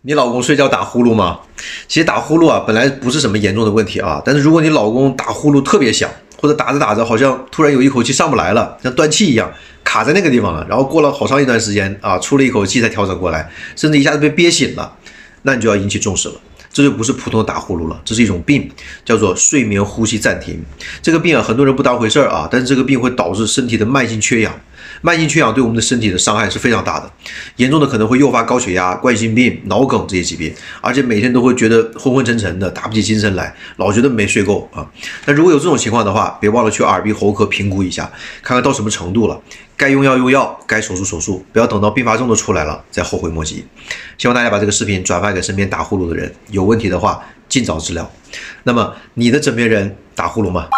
你老公睡觉打呼噜吗？其实打呼噜啊，本来不是什么严重的问题啊，但是如果你老公打呼噜特别响，或者打着打着好像突然有一口气上不来了，像断气一样卡在那个地方了，然后过了好长一段时间啊，出了一口气才调整过来，甚至一下子被憋醒了，那你就要引起重视了。这就不是普通的打呼噜了，这是一种病，叫做睡眠呼吸暂停。这个病啊，很多人不当回事啊，但是这个病会导致身体的慢性缺氧。慢性缺氧对我们的身体的伤害是非常大的，严重的可能会诱发高血压、冠心病、脑梗这些疾病，而且每天都会觉得昏昏沉沉的，打不起精神来，老觉得没睡够啊。那如果有这种情况的话，别忘了去耳鼻喉科评估一下，看看到什么程度了，该用药用药，该手术手术，不要等到并发症都出来了再后悔莫及。希望大家把这个视频转发给身边打呼噜的人，有问题的话尽早治疗。那么你的枕边人打呼噜吗？